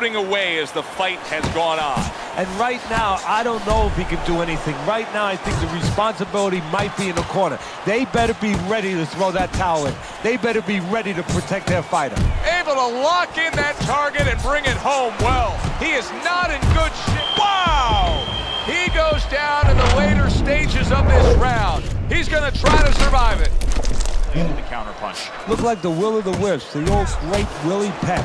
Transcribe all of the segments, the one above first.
eroding away as the fight has gone on. And right now, I don't know if he can do anything. Right now, I think the responsibility might be in the corner. They better be ready to throw that towel in. They better be ready to protect their fighter. Able to lock in that target and bring it home well. He is not in good shape. Wow! He goes down in the later stages of this round. He's going to try to survive it. The counter punch. Looked like the will of the wisps, the old great Willie Peck.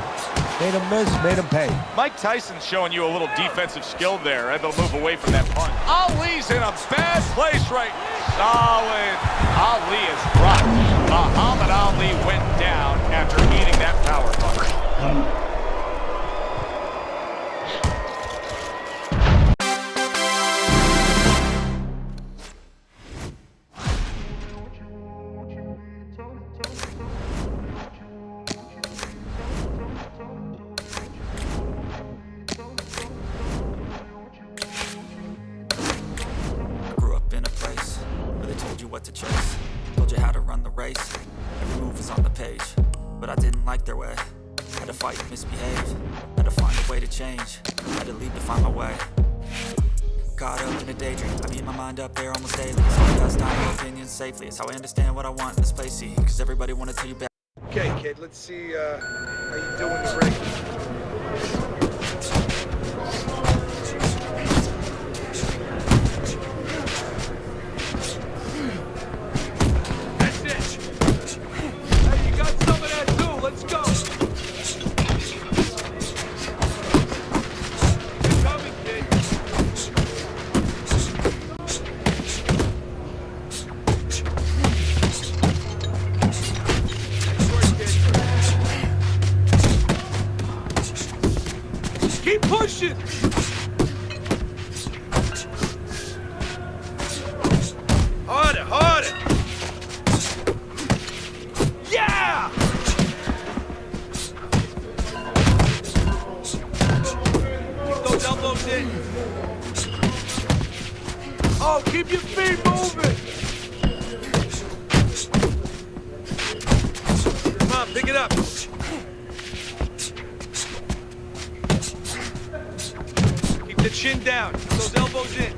Made him miss, made him pay. Mike Tyson's showing you a little defensive skill there. Able to move away from that punch. Ali's in a bad place right now. Solid. Ali is rocked. Muhammad Ali went down after eating that power punch. What to chase, told you how to run the race. Every move is on the page, but I didn't like their way. Had to fight, misbehave, had to find a way to change. Had to leave to find my way. Caught up in a daydream, I beat my mind up there almost daily. So I pass down your opinions safely. It's how I understand what I want in this place, see. Cause everybody wanna tell you back. Okay, kid, let's see how you doing the ring. Keep pushing! Harder, harder! Yeah! Keep those elbows in. Oh, keep your feet moving! Come on, pick it up. The chin down. Keep those elbows in.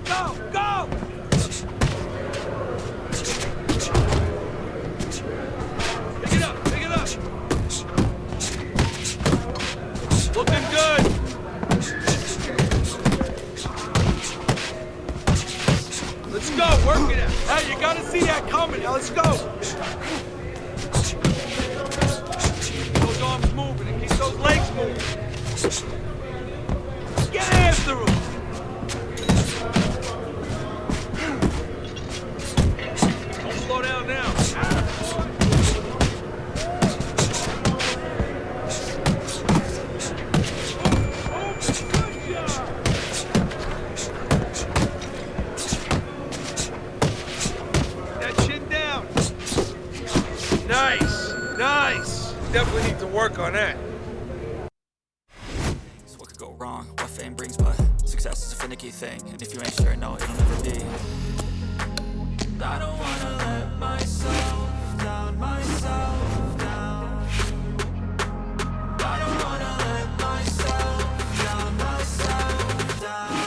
Go! Go! Pick it up. Pick it up. Looking good. Let's go. Work it out. Hey, you gotta see that coming. Now let's go. Keep those arms moving and keep those legs moving. Get after him! Don't slow down now. That chin down. Nice, nice. Definitely need to work on that. Wrong, what fame brings, but success is a finicky thing. And if you ain't sure, no, it'll never be. I don't wanna let myself down, myself down. I don't wanna let myself down, myself down.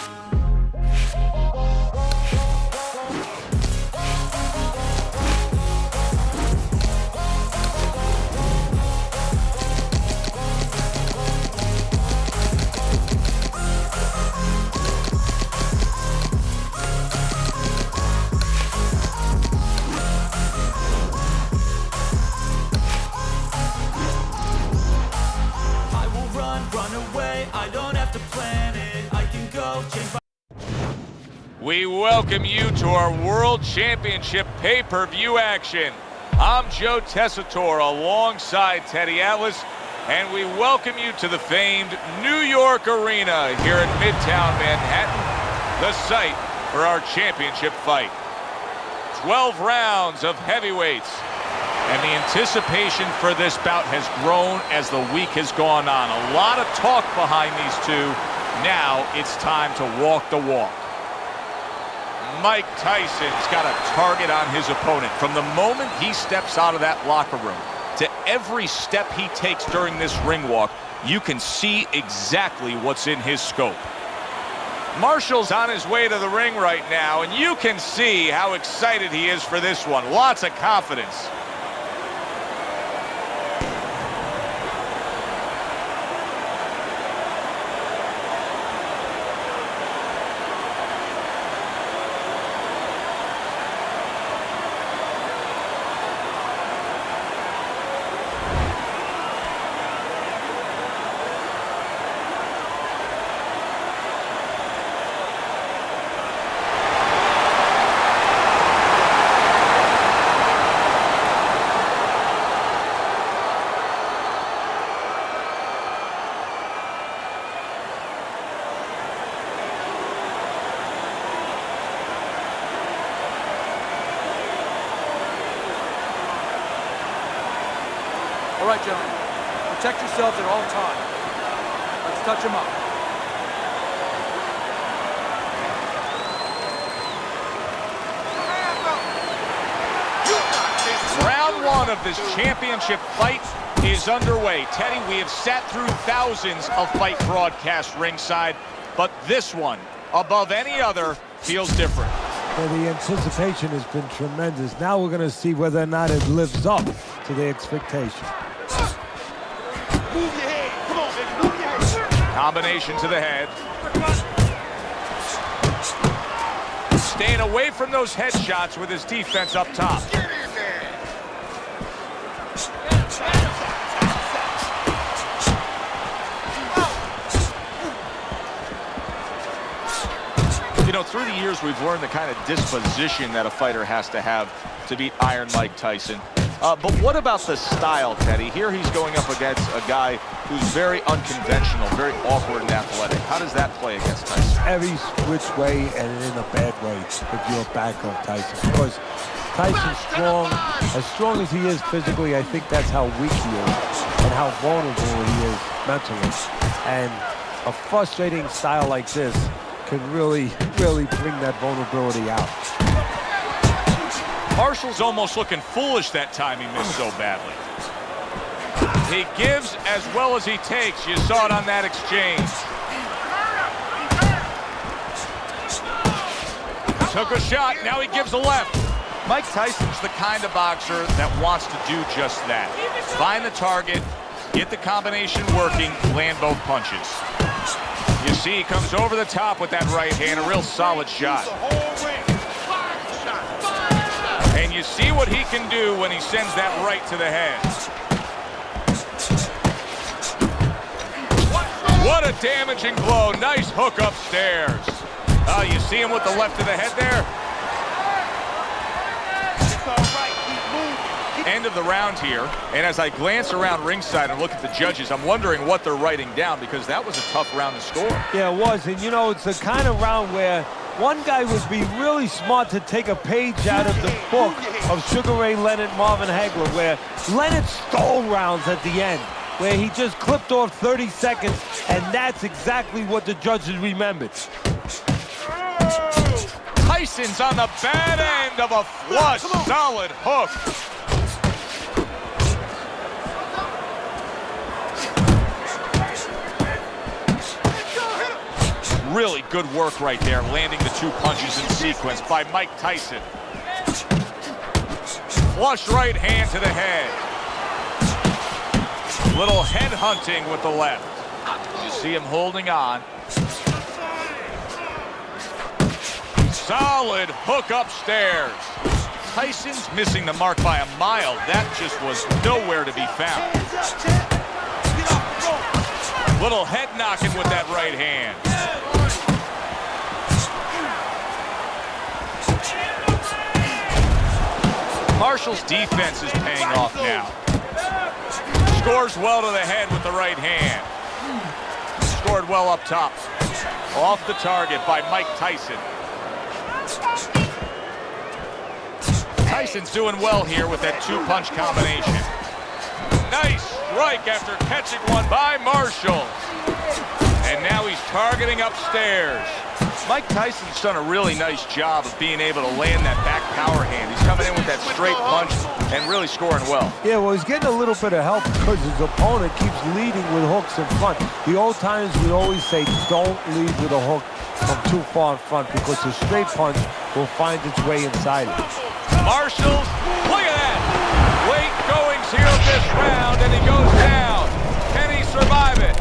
We welcome you to our World Championship pay-per-view action. I'm Joe Tessitore alongside Teddy Atlas, and we welcome you to the famed New York Arena here in Midtown Manhattan, the site for our championship fight. 12 rounds of heavyweights, and the anticipation for this bout has grown as the week has gone on. A lot of talk behind these two. Now it's time to walk the walk. Mike Tyson's got a target on his opponent from the moment he steps out of that locker room. to every step he takes during this ring walk, you can see exactly what's in his scope. Marshall's on his way to the ring right now, and you can see how excited he is for this one. Lots of confidence. All right, gentlemen, protect yourselves at all times. Let's touch them up. Round one of this championship fight is underway. Teddy, we have sat through thousands of fight broadcasts ringside, but this one, above any other, feels different. Well, the anticipation has been tremendous. Now we're going to see whether or not it lives up to the expectation. Move your head. Come on, baby. Move your head. Combination to the head. Staying away from those headshots with his defense up top. Get in there. You know, through the years, we've learned the kind of disposition that a fighter has to have to beat Iron Mike Tyson. But what about the style, Teddy? Here he's going up against a guy who's very unconventional, very awkward and athletic. How does that play against Tyson? Every which way and in a bad way if you're back of Tyson. Because Tyson's strong as he is physically, I think that's how weak he is and how vulnerable he is mentally. And a frustrating style like this can really bring that vulnerability out. Marshall's almost looking foolish that time he missed so badly. He gives as well as he takes. You saw it on that exchange. Took a shot, now he gives a left. Mike Tyson's the kind of boxer that wants to do just that. Find the target, get the combination working, land both punches. You see he comes over the top with that right hand, a real solid shot. And you see what he can do when he sends that right to the head. What a damaging blow. Nice hook upstairs. You see him with the left to the head there? End of the round here. And as I glance around ringside and look at the judges, I'm wondering what they're writing down, because that was a tough round to score. Yeah, it was. And, you know, it's the kind of round where one guy would be really smart to take a page out of the book of Sugar Ray Leonard, Marvin Hagler, where Leonard stole rounds at the end, where he just clipped off 30 seconds, and that's exactly what the judges remembered. Tyson's on the bad end of a flush, solid hook. Really good work right there, landing the two punches in sequence by Mike Tyson. Flush right hand to the head. Little head hunting with the left. You see him holding on. Solid hook upstairs. Tyson's missing the mark by a mile. That just was nowhere to be found. Little head knocking with that right hand. Marshall's defense is paying off now. Scores well to the head with the right hand. Scored well up top. Off the target by Mike Tyson. Tyson's doing well here with that two-punch combination. Nice strike after catching one by Marshall. And now he's targeting upstairs. Mike Tyson's done a really nice job of being able to land that back power hand. He's coming in with that straight punch and really scoring well. Yeah, well, he's getting a little bit of help because his opponent keeps leading with hooks in front. The old times, we always say, don't lead with a hook from too far in front because the straight punch will find its way inside it. Marshall, look at that! Late goings here of this round, and he goes down. Can he survive it?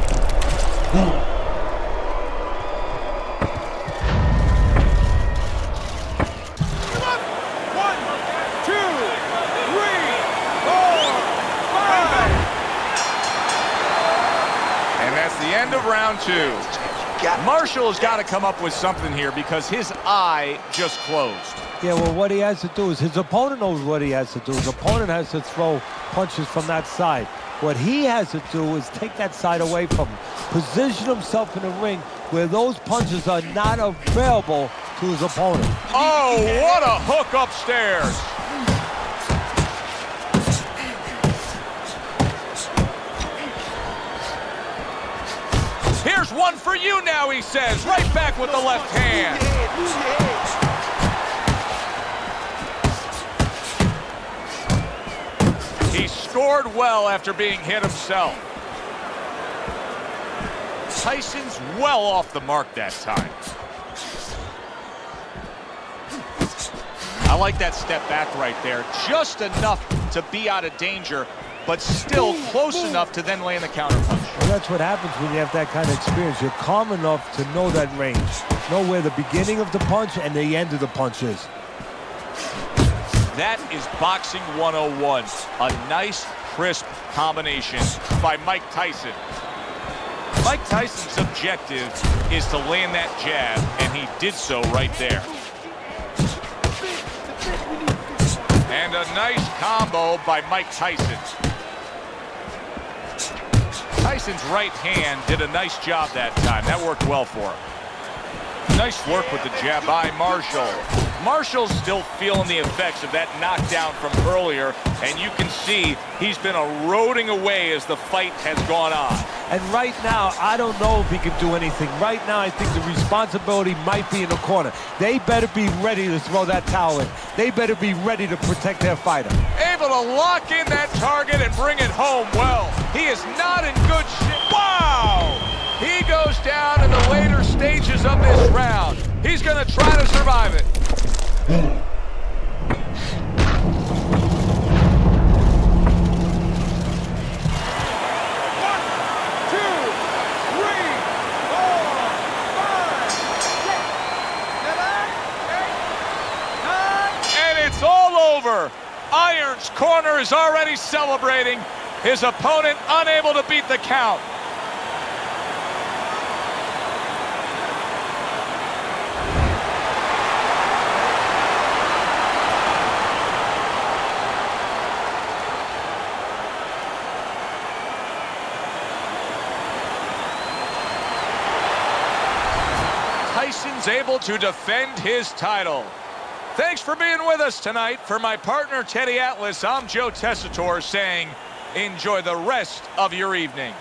The end of round two. Marshall has got to come up with something here because his eye just closed. Yeah, well, what he has to do is his opponent knows what he has to do. His opponent has to throw punches from that side. What he has to do is take that side away from him, position himself in the ring where those punches are not available to his opponent. Oh, what a hook upstairs. Here's one for you now, he says, right back with the left hand. He scored well after being hit himself. Tyson's well off the mark that time. I like that step back right there. Just enough to be out of danger, but still close enough to then land the counterpunch. Well, that's what happens when you have that kind of experience. You're calm enough to know that range. Know where the beginning of the punch and the end of the punch is. That is Boxing 101. A nice, crisp combination by Mike Tyson. Mike Tyson's objective is to land that jab, and he did so right there. And a nice combo by Mike Tyson. Tyson's right hand did a nice job that time. That worked well for him. Nice work with the jab by Marshall. Marshall's still feeling the effects of that knockdown from earlier, and you can see he's been eroding away as the fight has gone on. And right now, I don't know if he can do anything. Right now, I think the responsibility might be in the corner. They better be ready to throw that towel in. They better be ready to protect their fighter. Able to lock in that target and bring it home well. He is not in good shape. Wow! He goes down in the later stages of this round. He's going to try to survive it. Iron's corner is already celebrating. His opponent unable to beat the count. Tyson's able to defend his title. Thanks for being with us tonight. For my partner, Teddy Atlas, I'm Joe Tessitore saying, enjoy the rest of your evening.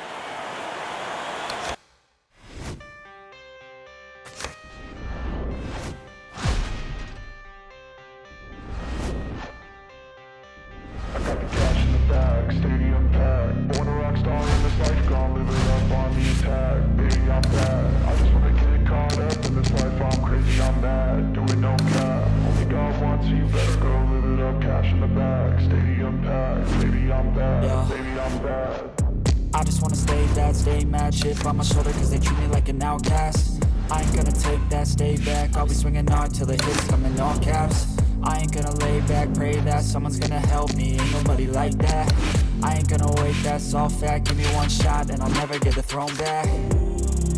I got the cash in the bag, stadium packed. Born a rock star in this life, gonna live it up on the attack. Baby, I'm bad. I just wanna get caught up in this life. I'm crazy, I'm mad. Doing no cap. God wants you, better go live it up. Cash in the bag, stadium packed. Baby, I'm bad, yeah. Baby, I'm bad. I just wanna stay bad, stay mad. Chip on my shoulder cause they treat me like an outcast. I ain't gonna take that, stay back. I'll be swinging hard till the hits come in all caps. I ain't gonna lay back, pray that someone's gonna help me. Ain't nobody like that. I ain't gonna wait, that's all fact. Give me one shot and I'll never get the throne back.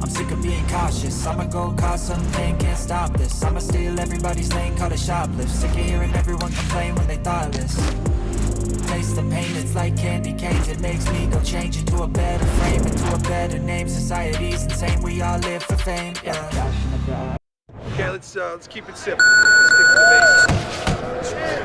I'm sick of being cautious. I'ma go cause something, can't stop this. I'ma steal everybody's lane, call it shoplift. Sick of hearing everyone complain when they thoughtless. Taste the pain, it's like candy canes. It makes me go change into a better frame, into a better name. Society's insane, we all live for fame, yeah. Okay, let's keep it simple. Stick to the basics.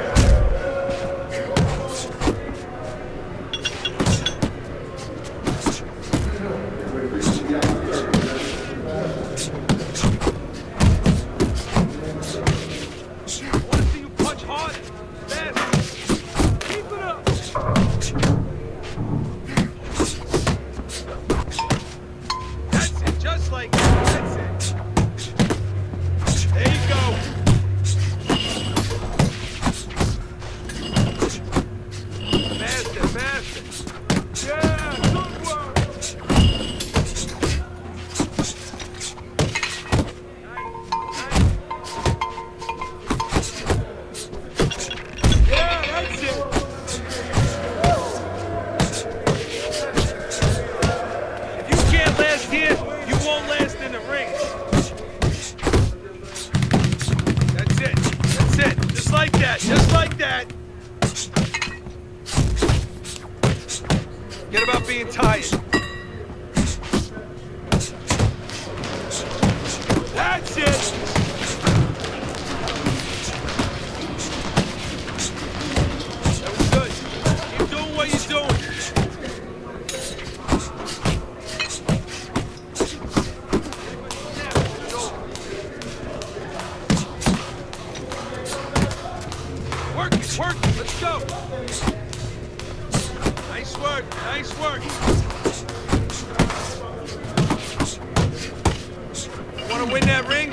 win that ring,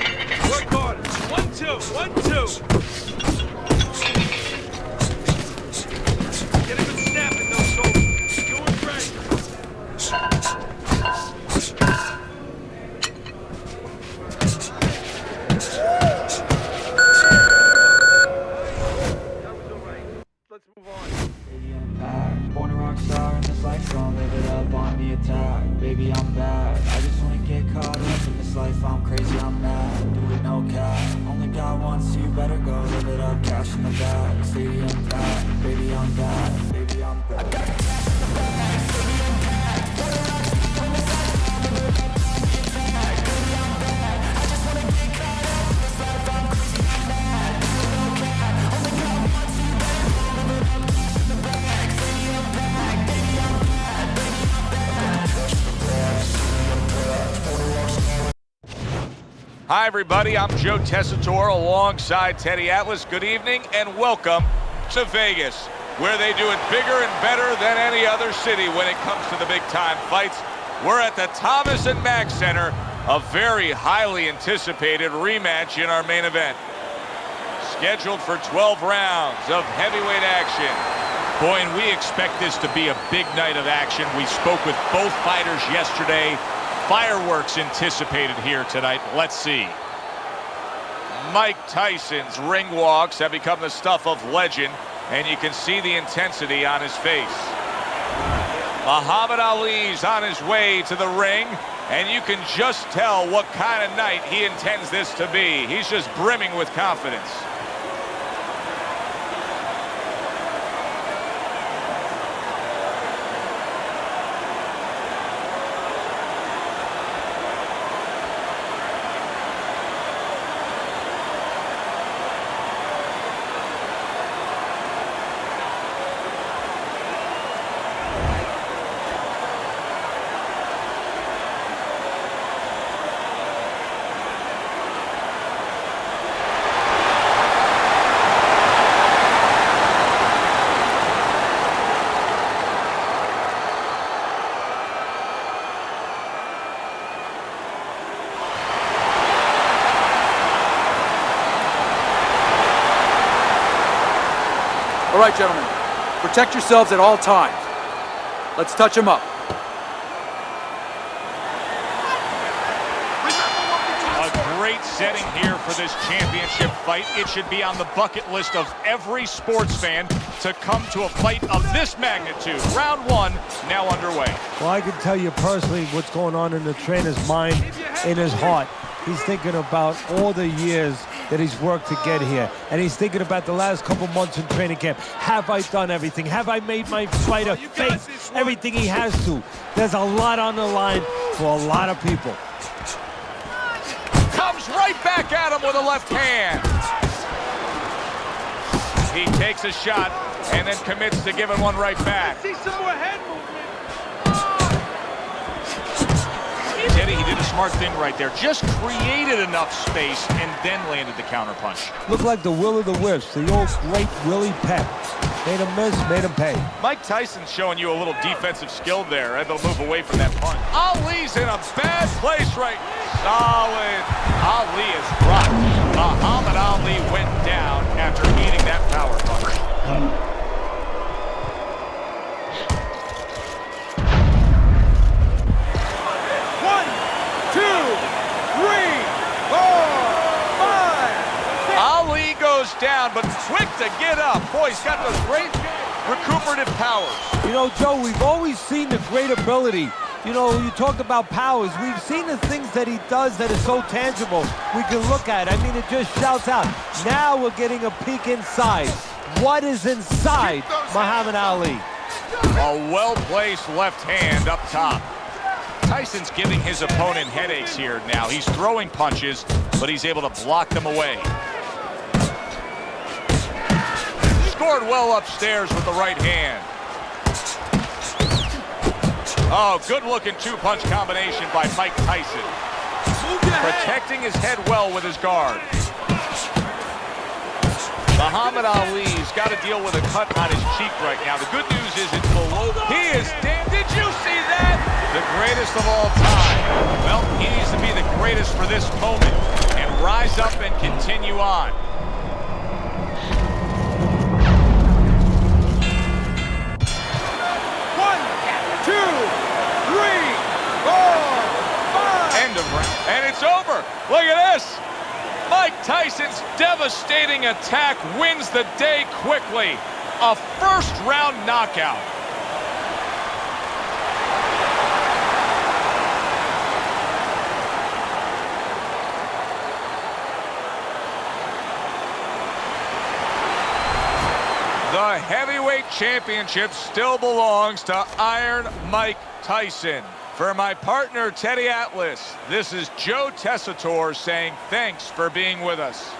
work hard. 1-2, 1-2. Get a good snap in those shoulders. Doing great. Let's move on. Born a rock star in this life, gon' live it up on the attack. Baby, I'm bad. I just wanna get caught up in this life. I'm crazy, I'm mad. Do it no cap. Only got one, so you better go live it up. Cash in the bag, stadium packed. Baby, I'm bad. Baby, I'm bad. I got cash in the bag, stadium packed. Born a rock star in this life, gon' live it up on the attack. Baby, I'm bad. I just wanna get caught up in this life. I'm crazy, I'm mad. Do it no cap. Only got one, so you better go live it up. Cash in the bag, stadium packed. Baby, I'm bad. Baby, I'm bad. Cash in the bag, stadium packed. Born a rock star. Hi, everybody. I'm Joe Tessitore alongside Teddy Atlas. Good evening and welcome to Vegas, where they do it bigger and better than any other city when it comes to the big-time fights. We're at the Thomas & Mack Center, a very highly anticipated rematch in our main event. Scheduled for 12 rounds of heavyweight action. Boy, and we expect this to be a big night of action. We spoke with both fighters yesterday. Fireworks anticipated here tonight. Let's see. Mike Tyson's ring walks have become the stuff of legend, and you can see the intensity on his face. Muhammad Ali's on his way to the ring, and you can just tell what kind of night he intends this to be. He's just brimming with confidence. All right, gentlemen. Protect yourselves at all times. Let's touch them up. A great setting here for this championship fight. It should be on the bucket list of every sports fan to come to a fight of this magnitude. Round one now underway. Well, I can tell you personally what's going on in the trainer's mind, in his heart. He's thinking about all the years that he's worked to get here. And he's thinking about the last couple months in training camp. Have I done everything? Have I made my fighter face everything he has to? There's a lot on the line for a lot of people. Comes right back at him with a left hand. He takes a shot and then commits to giving one right back. See some more head movement. Teddy, he did a smart thing right there. Just created enough space and then landed the counterpunch. Looked like the will of the wisps, the old great Willie Pep. Made him miss, made him pay. Mike Tyson's showing you a little defensive skill there. Able to move away from that punch. Ali's in a bad place right now. Solid. Ali is dropped. Muhammad Ali went down after eating that power punch. Down, but quick to get up. Boy, he's got those great recuperative powers. You know, Joe, we've always seen the great ability. You know, you talk about powers. We've seen the things that he does that are so tangible. We can look at. I mean, it just shouts out. Now we're getting a peek inside. What is inside Muhammad Ali? A well-placed left hand up top. Tyson's giving his opponent headaches here now. He's throwing punches, but he's able to block them away. Scored well upstairs with the right hand. Oh, good-looking two-punch combination by Mike Tyson. Protecting his head well with his guard. Muhammad Ali's got to deal with a cut on his cheek right now. The good news is it's below. He is damn. Did you see that? The greatest greatest of all time. Well, he needs to be the greatest for this moment and rise up and continue on. End of round. And it's over. Look at this. Mike Tyson's devastating attack wins the day quickly. A first-round knockout. The heavyweight championship still belongs to Iron Mike Tyson. For my partner, Teddy Atlas, this is Joe Tessitore saying thanks for being with us.